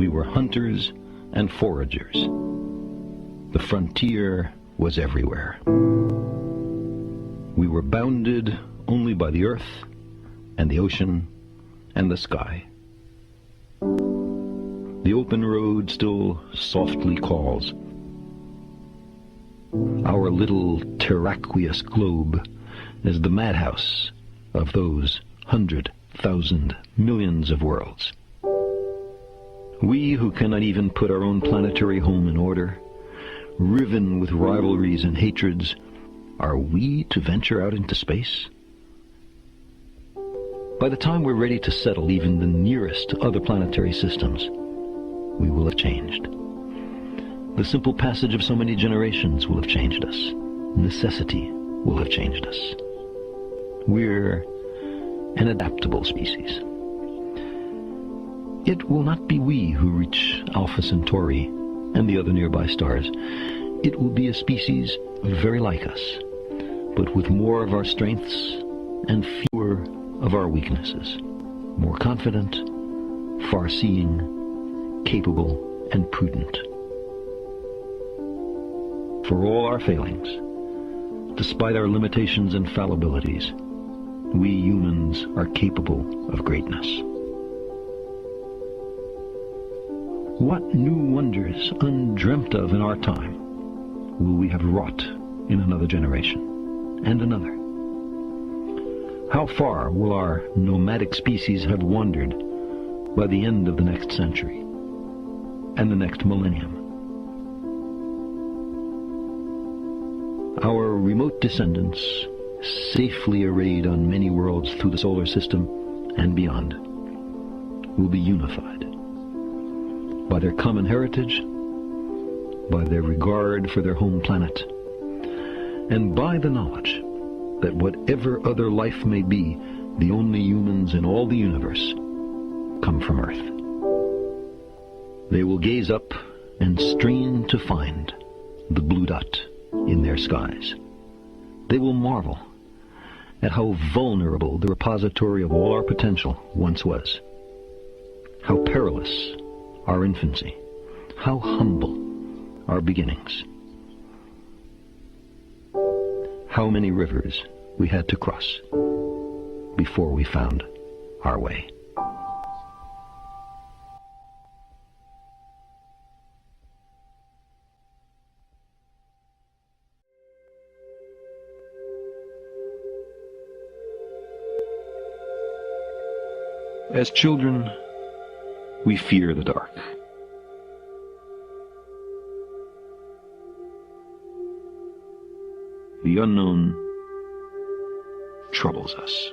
We were hunters and foragers. The frontier was everywhere. We were bounded only by the earth and the ocean and the sky. The open road still softly calls. Our little terraqueous globe is the madhouse of those 100,000 millions of worlds. We who cannot even put our own planetary home in order, riven with rivalries and hatreds, are we to venture out into space? By the time we're ready to settle even the nearest other planetary systems, we will have changed. The simple passage of so many generations will have changed us. Necessity will have changed us. We're an adaptable species. It will not be we who reach Alpha Centauri and the other nearby stars. It will be a species very like us, but with more of our strengths and fewer of our weaknesses. More confident, far-seeing, capable, and prudent. For all our failings, despite our limitations and fallibilities, we humans are capable of greatness. What new wonders, undreamt of in our time, will we have wrought in another generation, and another? How far will our nomadic species have wandered by the end of the next century, and the next millennium? Our remote descendants, safely arrayed on many worlds through the solar system and beyond, will be unified by their common heritage, by their regard for their home planet, and by the knowledge that whatever other life may be, the only humans in all the universe come from Earth. They will gaze up and strain to find the blue dot in their skies. They will marvel at how vulnerable the repository of all our potential once was, how perilous our infancy, how humble our beginnings, how many rivers we had to cross before we found our way. As children, we fear the dark. The unknown troubles us.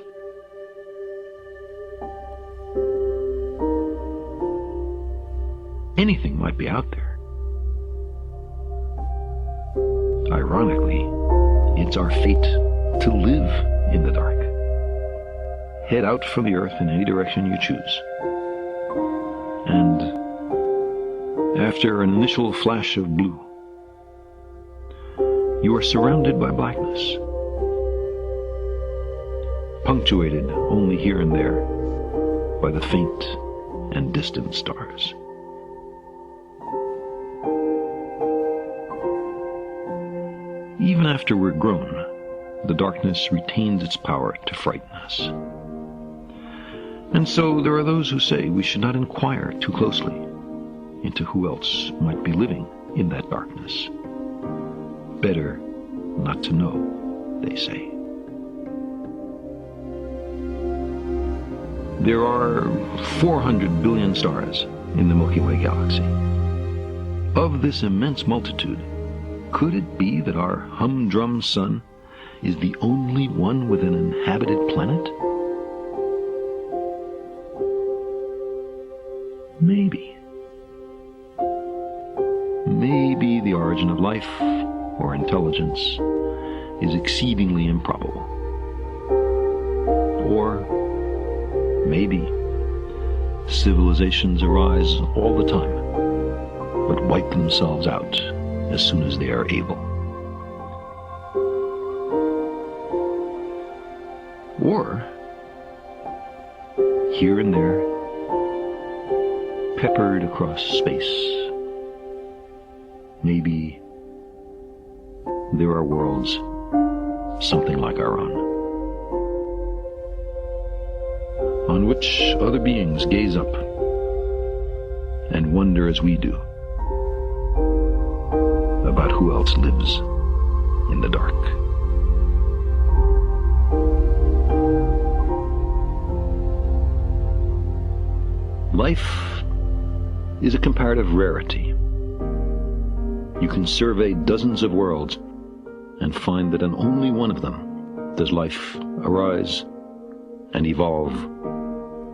Anything might be out there. Ironically, it's our fate to live in the dark. Head out from the earth in any direction you choose. And after an initial flash of blue, you are surrounded by blackness, punctuated only here and there by the faint and distant stars. Even after we're grown, the darkness retains its power to frighten us. And so there are those who say we should not inquire too closely into who else might be living in that darkness. Better not to know, they say. There are 400 billion stars in the Milky Way galaxy. Of this immense multitude, could it be that our humdrum sun is the only one with an inhabited planet? Maybe. Maybe the origin of life or intelligence is exceedingly improbable. Or maybe civilizations arise all the time, but wipe themselves out as soon as they are able. Or, here and there, peppered across space. Maybe there are worlds something like our own, on which other beings gaze up and wonder as we do about who else lives in the dark. Life is a comparative rarity. You can survey dozens of worlds and find that in only one of them does life arise and evolve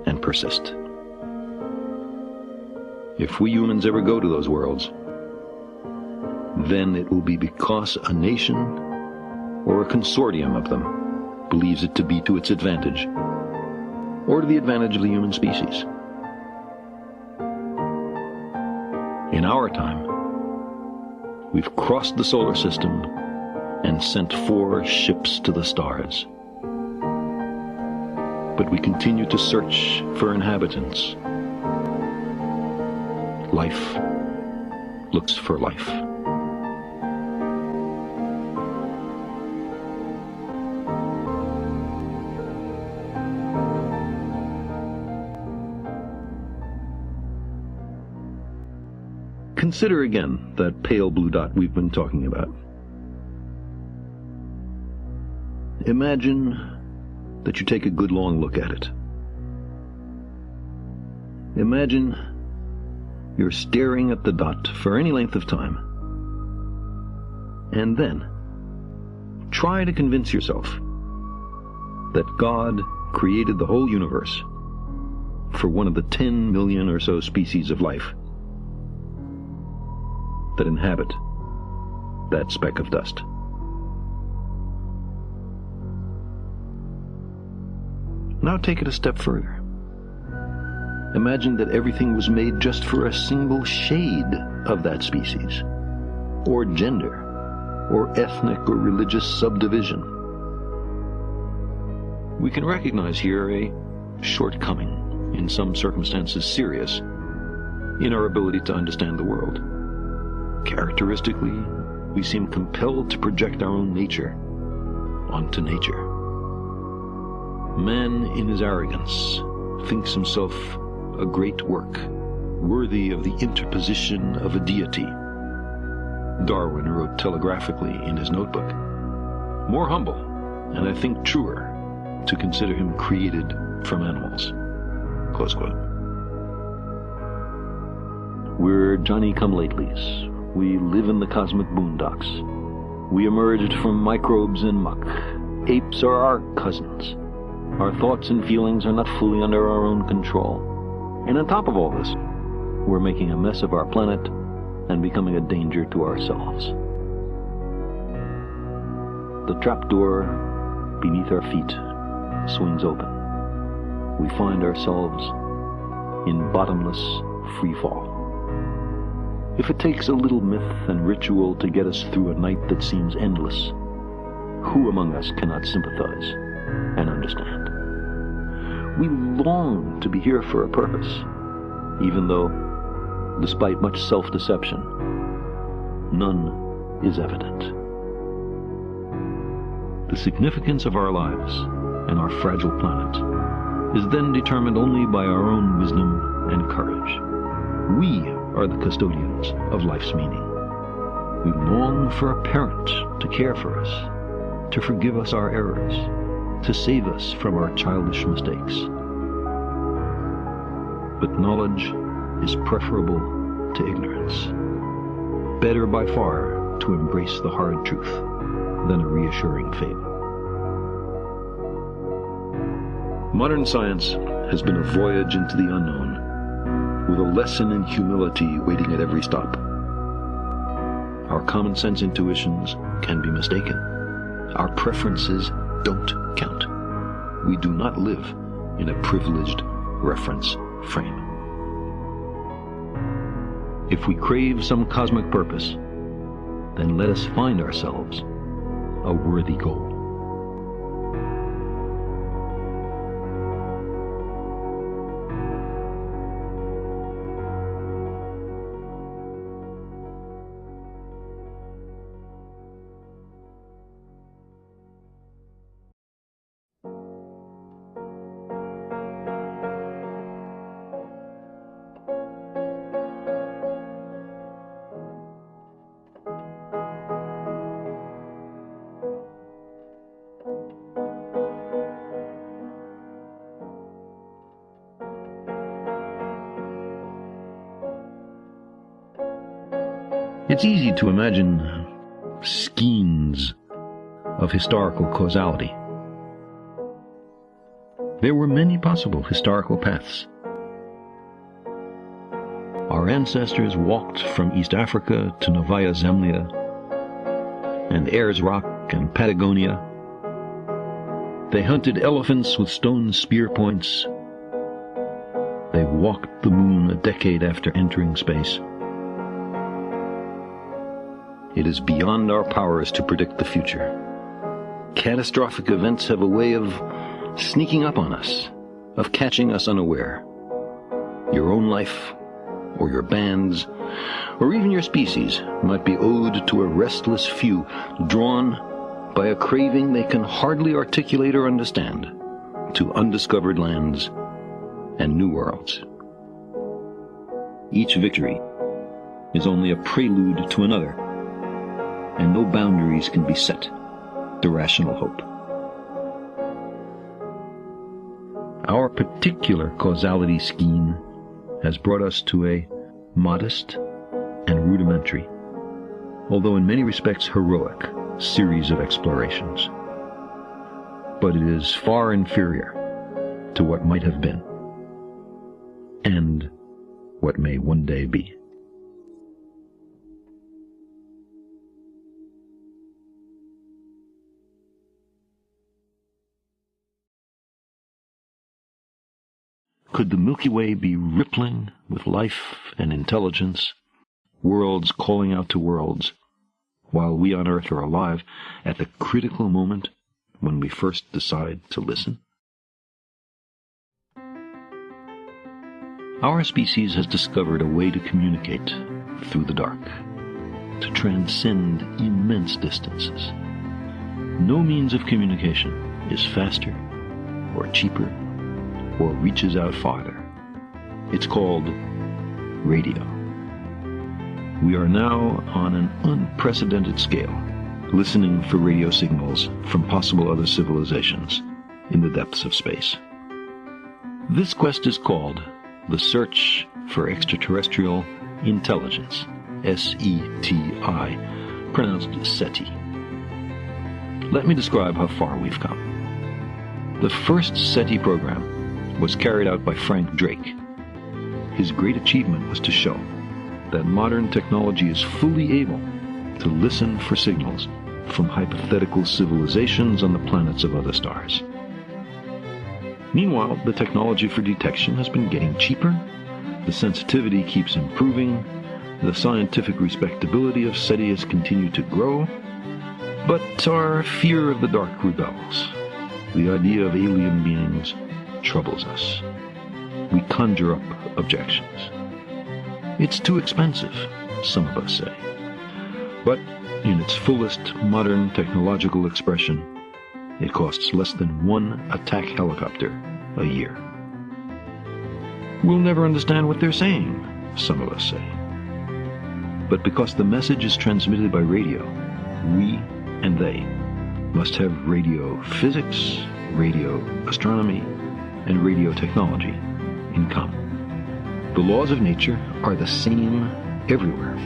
and persist. If we humans ever go to those worlds, then it will be because a nation or a consortium of them believes it to be to its advantage, or to the advantage of the human species. In our time, we've crossed the solar system and sent 4 ships to the stars. But we continue to search for inhabitants. Life looks for life. Consider again that pale blue dot we've been talking about. Imagine that you take a good long look at it. Imagine you're staring at the dot for any length of time, and then try to convince yourself that God created the whole universe for one of the 10 million or so species of life that inhabit that speck of dust. Now take it a step further. Imagine that everything was made just for a single shade of that species, or gender, or ethnic or religious subdivision. We can recognize here a shortcoming, in some circumstances serious, in our ability to understand the world. Characteristically, we seem compelled to project our own nature onto nature. Man, in his arrogance, thinks himself a great work, worthy of the interposition of a deity. Darwin wrote telegraphically in his notebook, more humble, and I think truer, to consider him created from animals. Close quote. We're Johnny-come-latelys. We live in the cosmic boondocks. We emerged from microbes and muck. Apes are our cousins. Our thoughts and feelings are not fully under our own control. And on top of all this, we're making a mess of our planet and becoming a danger to ourselves. The trapdoor beneath our feet swings open. We find ourselves in bottomless free fall. If it takes a little myth and ritual to get us through a night that seems endless, who among us cannot sympathize and understand? We long to be here for a purpose, even though, despite much self-deception, none is evident. The significance of our lives and our fragile planet is then determined only by our own wisdom and courage. We are the custodians of life's meaning. We long for a parent to care for us, to forgive us our errors, to save us from our childish mistakes. But knowledge is preferable to ignorance. Better by far to embrace the hard truth than a reassuring fable. Modern science has been a voyage into the unknown, with a lesson in humility waiting at every stop. Our common sense intuitions can be mistaken. Our preferences don't count. We do not live in a privileged reference frame. If we crave some cosmic purpose, then let us find ourselves a worthy goal. It's easy to imagine skeins of historical causality. There were many possible historical paths. Our ancestors walked from East Africa to Novaya Zemlya and Ayers Rock and Patagonia. They hunted elephants with stone spear points. They walked the moon a decade after entering space. It is beyond our powers to predict the future. Catastrophic events have a way of sneaking up on us, of catching us unaware. Your own life, or your band's, or even your species might be owed to a restless few, drawn by a craving they can hardly articulate or understand, to undiscovered lands and new worlds. Each victory is only a prelude to another, and no boundaries can be set to rational hope. Our particular causality scheme has brought us to a modest and rudimentary, although in many respects heroic, series of explorations. But it is far inferior to what might have been, and what may one day be. Could the Milky Way be rippling with life and intelligence, worlds calling out to worlds, while we on Earth are alive at the critical moment when we first decide to listen? Our species has discovered a way to communicate through the dark, to transcend immense distances. No means of communication is faster or cheaper or reaches out farther. It's called radio. We are now on an unprecedented scale, listening for radio signals from possible other civilizations in the depths of space. This quest is called the Search for Extraterrestrial Intelligence, SETI, pronounced SETI. Let me describe how far we've come. The first SETI program was carried out by Frank Drake. His great achievement was to show that modern technology is fully able to listen for signals from hypothetical civilizations on the planets of other stars. Meanwhile, the technology for detection has been getting cheaper, the sensitivity keeps improving, the scientific respectability of SETI has continued to grow, but our fear of the dark rebels. The idea of alien beings troubles us. We conjure up objections. It's too expensive, some of us say. But in its fullest modern technological expression, it costs less than one attack helicopter a year. We'll never understand what they're saying, some of us say. But because the message is transmitted by radio, we and they must have radio physics, radio astronomy, and radio technology in common. The laws of nature are the same everywhere,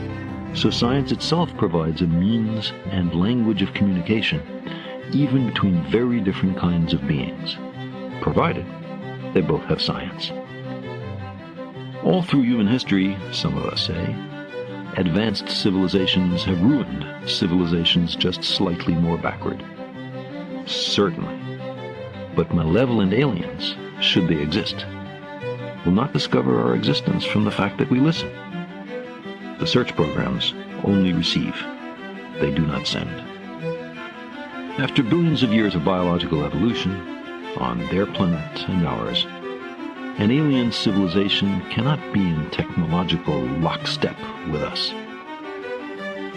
so science itself provides a means and language of communication even between very different kinds of beings, provided they both have science. All through human history, some of us say, advanced civilizations have ruined civilizations just slightly more backward. Certainly. But malevolent aliens, should they exist, will not discover our existence from the fact that we listen. The search programs only receive, they do not send. After billions of years of biological evolution, on their planet and ours, an alien civilization cannot be in technological lockstep with us.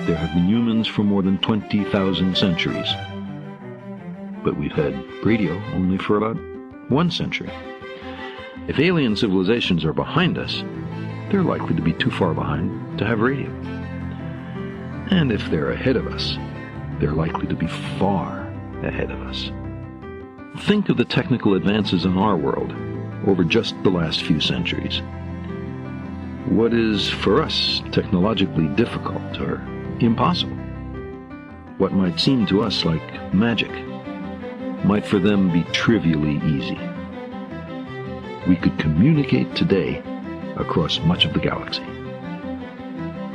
There have been humans for more than 20,000 centuries, but we've had radio only for about 1 century. If alien civilizations are behind us, they're likely to be too far behind to have radio. And if they're ahead of us, they're likely to be far ahead of us. Think of the technical advances in our world over just the last few centuries. What is for us technologically difficult or impossible, what might seem to us like magic, might for them be trivially easy. We could communicate today across much of the galaxy.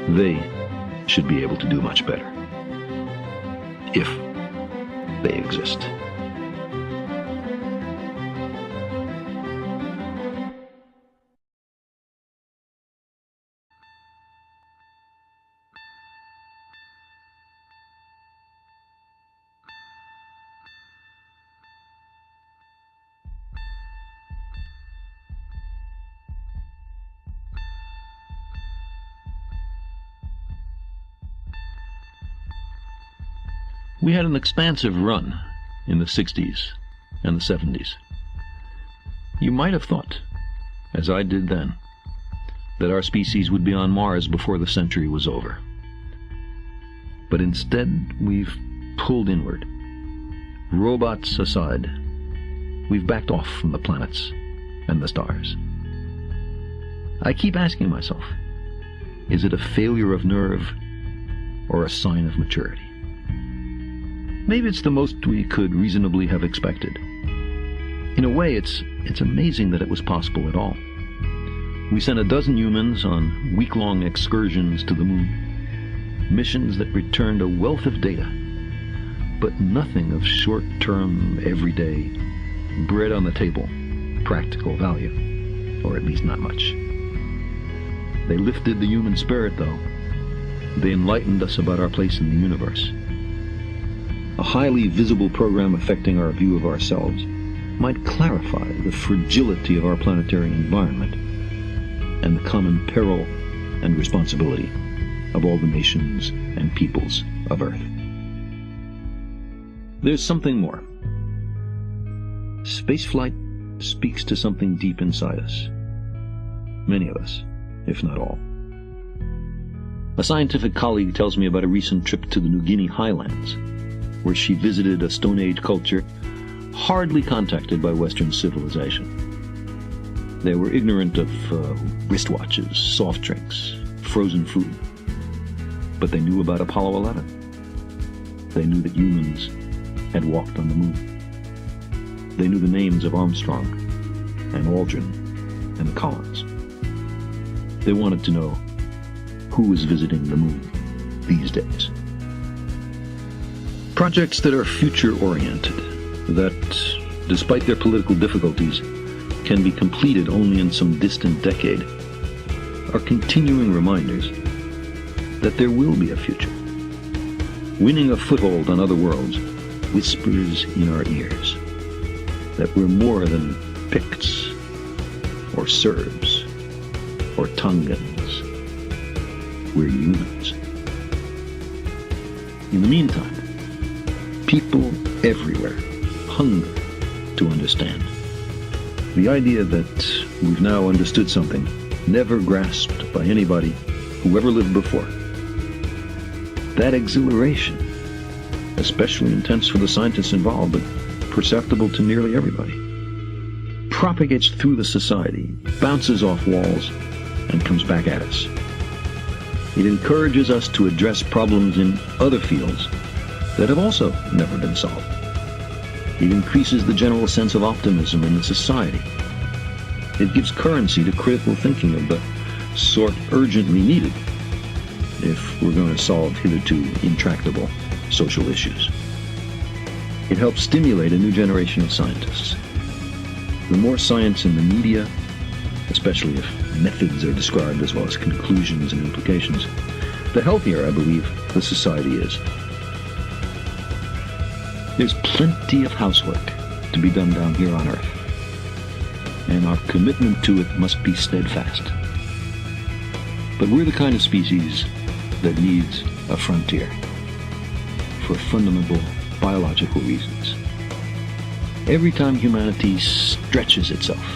They should be able to do much better, if they exist. We had an expansive run in the 60s and the 70s. You might have thought, as I did then, that our species would be on Mars before the century was over. But instead, we've pulled inward. Robots aside, we've backed off from the planets and the stars. I keep asking myself, is it a failure of nerve or a sign of maturity? Maybe it's the most we could reasonably have expected. In a way, it's amazing that it was possible at all. We sent 12 humans on week-long excursions to the moon, missions that returned a wealth of data, but nothing of short-term, everyday, bread-on-the-table, practical value, or at least not much. They lifted the human spirit, though. They enlightened us about our place in the universe. A highly visible program affecting our view of ourselves might clarify the fragility of our planetary environment and the common peril and responsibility of all the nations and peoples of Earth. There's something more. Spaceflight speaks to something deep inside us. Many of us, if not all. A scientific colleague tells me about a recent trip to the New Guinea highlands, where she visited a Stone Age culture hardly contacted by Western civilization. They were ignorant of wristwatches, soft drinks, frozen food. But they knew about Apollo 11. They knew that humans had walked on the moon. They knew the names of Armstrong and Aldrin and the Collins. They wanted to know who was visiting the moon these days. Projects that are future-oriented, that, despite their political difficulties, can be completed only in some distant decade, are continuing reminders that there will be a future. Winning a foothold on other worlds whispers in our ears that we're more than Picts, or Serbs, or Tongans. We're humans. In the meantime, people everywhere hunger to understand. The idea that we've now understood something never grasped by anybody who ever lived before. That exhilaration, especially intense for the scientists involved, but perceptible to nearly everybody, propagates through the society, bounces off walls, and comes back at us. It encourages us to address problems in other fields that have also never been solved. It increases the general sense of optimism in the society. It gives currency to critical thinking of the sort urgently needed if we're going to solve hitherto intractable social issues. It helps stimulate a new generation of scientists. The more science in the media, especially if methods are described as well as conclusions and implications, the healthier, I believe, the society is. There's plenty of housework to be done down here on Earth, and our commitment to it must be steadfast. But we're the kind of species that needs a frontier for fundamental biological reasons. Every time humanity stretches itself,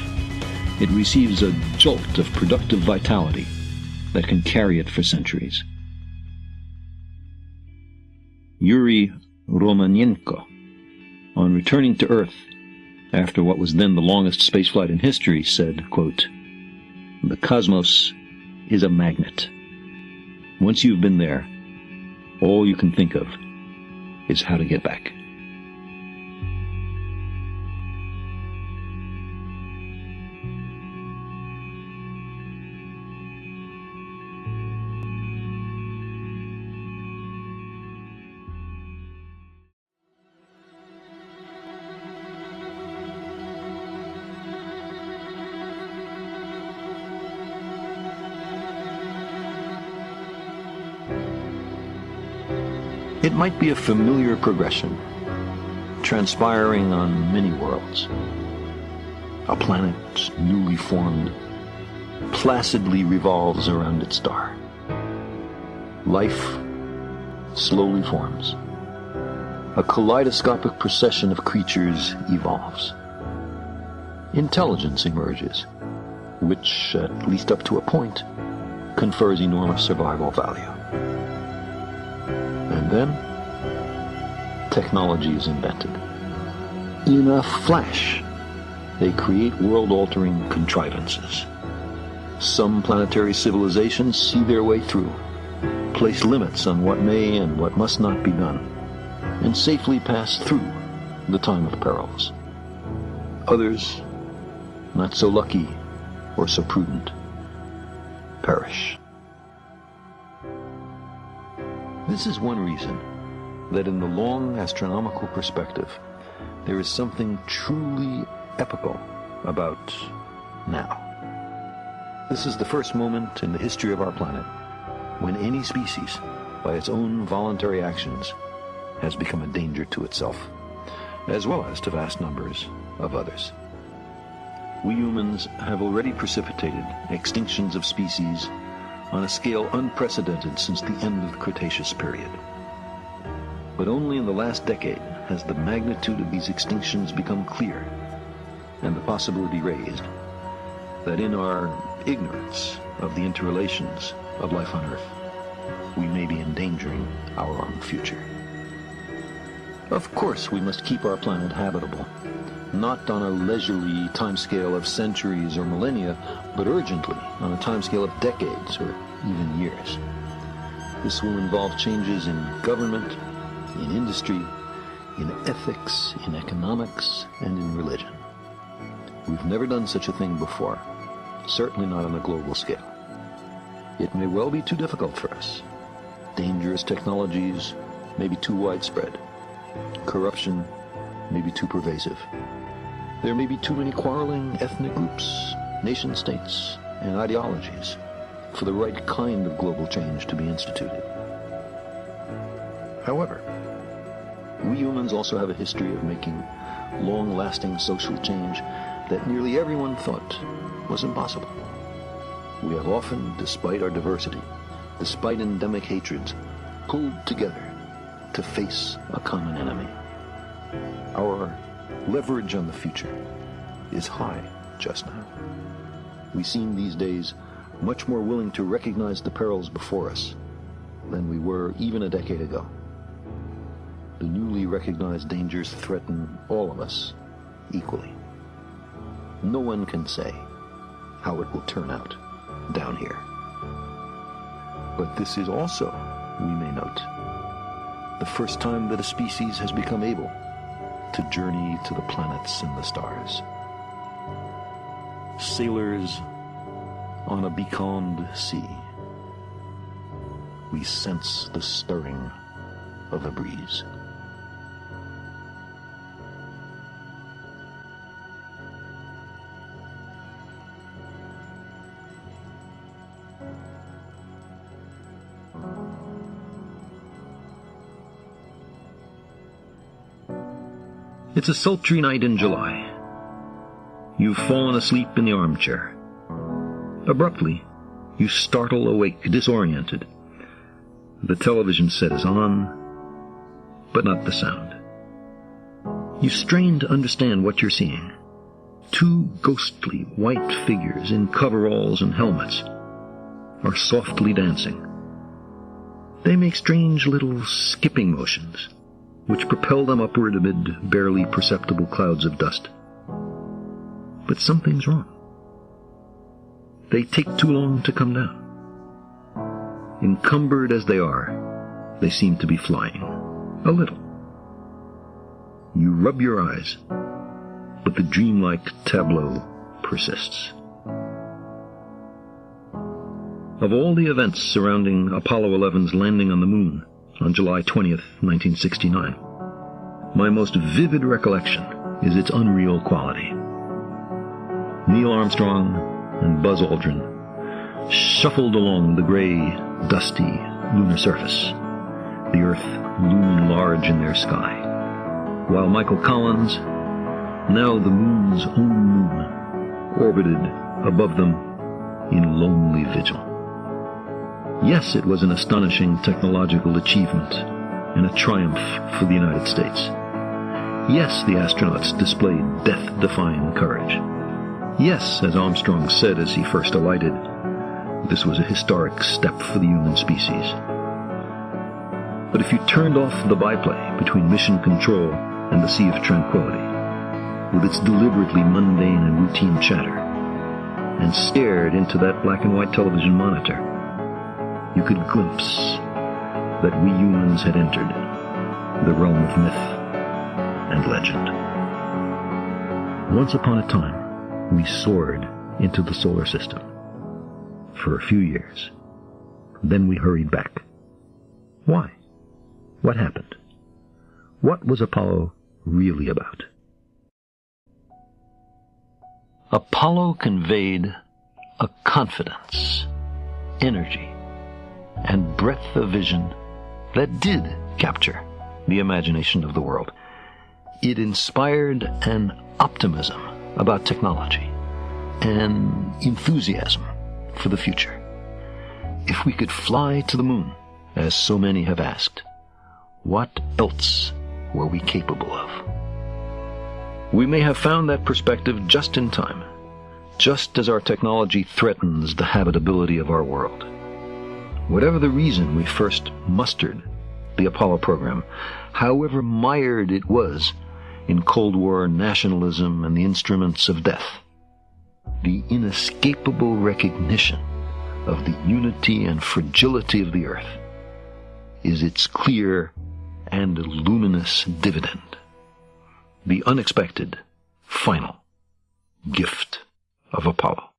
it receives a jolt of productive vitality that can carry it for centuries. Yuri Romanenko, on returning to Earth after what was then the longest spaceflight in history, said, quote, "The cosmos is a magnet. Once you've been there, all you can think of is how to get back. It might be a familiar progression, transpiring on many worlds. A planet newly formed placidly revolves around its star. Life slowly forms. A kaleidoscopic procession of creatures evolves. Intelligence emerges, which, at least up to a point, confers enormous survival value. And then, technology is invented. In a flash, they create world-altering contrivances. Some planetary civilizations see their way through, place limits on what may and what must not be done, and safely pass through the time of perils. Others, not so lucky or so prudent, perish. This is one reason that in the long astronomical perspective, there is something truly epical about now. This is the first moment in the history of our planet when any species, by its own voluntary actions, has become a danger to itself, as well as to vast numbers of others. We humans have already precipitated extinctions of species on a scale unprecedented since the end of the Cretaceous period. But only in the last decade has the magnitude of these extinctions become clear, and the possibility raised that in our ignorance of the interrelations of life on Earth, we may be endangering our own future. Of course, we must keep our planet habitable, not on a leisurely timescale of centuries or millennia, but urgently on a timescale of decades or even years. This will involve changes in government, in industry, in ethics, in economics, and in religion. We've never done such a thing before, certainly not on a global scale. It may well be too difficult for us. Dangerous technologies may be too widespread. Corruption may be too pervasive. There may be too many quarreling ethnic groups, nation-states, and ideologies for the right kind of global change to be instituted. However, we humans also have a history of making long-lasting social change that nearly everyone thought was impossible. We have often, despite our diversity, despite endemic hatreds, pulled together to face a common enemy. Our leverage on the future is high just now. We seem these days much more willing to recognize the perils before us than we were even a decade ago. The newly recognized dangers threaten all of us equally. No one can say how it will turn out down here. But this is also, we may note, the first time that a species has become able to journey to the planets and the stars. Sailors on a becalmed sea, we sense the stirring of a breeze. It's a sultry night in July. You've fallen asleep in the armchair. Abruptly, you startle awake, disoriented. The television set is on, but not the sound. You strain to understand what you're seeing. Two ghostly white figures in coveralls and helmets are softly dancing. They make strange little skipping motions, which propel them upward amid barely perceptible clouds of dust. But something's wrong. They take too long to come down. encumbered as they are, they seem to be flying. A little. You rub your eyes, but the dreamlike tableau persists. Of all the events surrounding Apollo 11's landing on the moon on July 20th, 1969, my most vivid recollection is its unreal quality. Neil Armstrong and Buzz Aldrin shuffled along the gray, dusty lunar surface, the Earth looming large in their sky, while Michael Collins, now the moon's own moon, orbited above them in lonely vigil. Yes, it was an astonishing technological achievement and a triumph for the United States. Yes, the astronauts displayed death-defying courage. Yes, as Armstrong said as he first alighted, this was a historic step for the human species. But if you turned off the byplay between Mission Control and the Sea of Tranquility, with its deliberately mundane and routine chatter, and stared into that black and white television monitor, you could glimpse that we humans had entered the realm of myth and legend. Once upon a time, we soared into the solar system for a few years. Then we hurried back. Why? What happened? What was Apollo really about? Apollo conveyed a confidence, energy, and breadth of vision that did capture the imagination of the world. It inspired an optimism about technology, an enthusiasm for the future. If we could fly to the moon, as so many have asked, what else were we capable of? We may have found that perspective just in time, just as our technology threatens the habitability of our world. Whatever the reason we first mustered the Apollo program, however mired it was in Cold War nationalism and the instruments of death, the inescapable recognition of the unity and fragility of the Earth is its clear and luminous dividend, the unexpected, final gift of Apollo.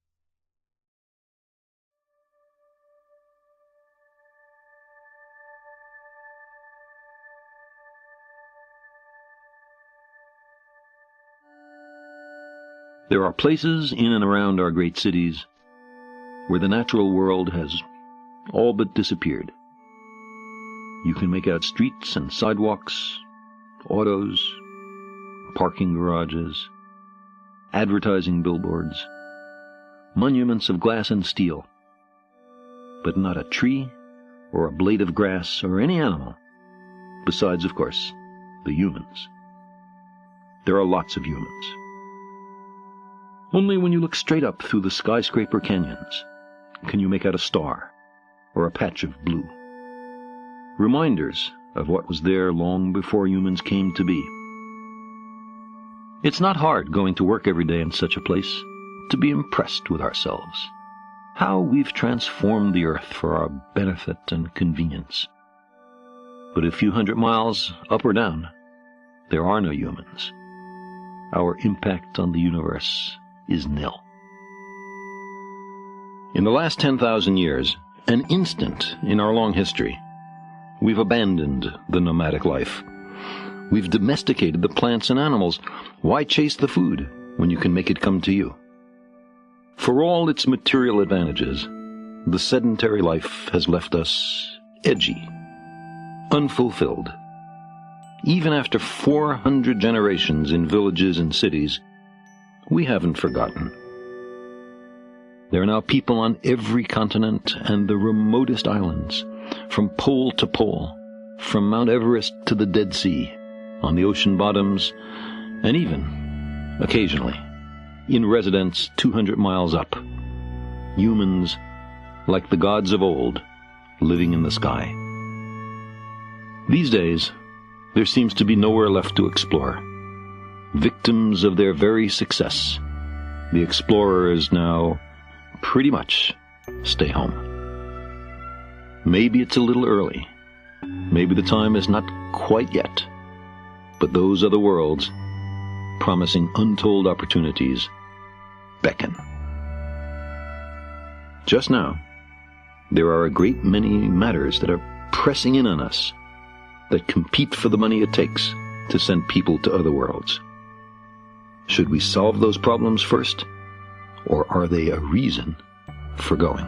There are places in and around our great cities where the natural world has all but disappeared. You can make out streets and sidewalks, autos, parking garages, advertising billboards, monuments of glass and steel, but not a tree or a blade of grass or any animal, besides, of course, the humans. There are lots of humans. Only when you look straight up through the skyscraper canyons can you make out a star or a patch of blue. Reminders of what was there long before humans came to be. It's not hard going to work every day in such a place to be impressed with ourselves, how we've transformed the Earth for our benefit and convenience. But a few hundred miles up or down, there are no humans. Our impact on the universe is nil. In the last 10,000 years, an instant in our long history, we've abandoned the nomadic life. We've domesticated the plants and animals. Why chase the food when you can make it come to you? For all its material advantages, the sedentary life has left us edgy, unfulfilled. Even after 400 generations in villages and cities, we haven't forgotten. There are now people on every continent and the remotest islands, from pole to pole, from Mount Everest to the Dead Sea, on the ocean bottoms, and even, occasionally, in residence 200 miles up. Humans, like the gods of old, living in the sky. These days, there seems to be nowhere left to explore. Victims of their very success, the explorers now pretty much stay home. Maybe it's a little early. Maybe the time is not quite yet. But those other worlds, promising untold opportunities, beckon. Just now, there are a great many matters that are pressing in on us, that compete for the money it takes to send people to other worlds. Should we solve those problems first, or are they a reason for going?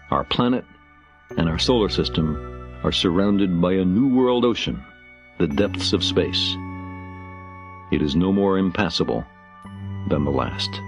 Our planet and our solar system are surrounded by a new world ocean, the depths of space. It is no more impassable than the last.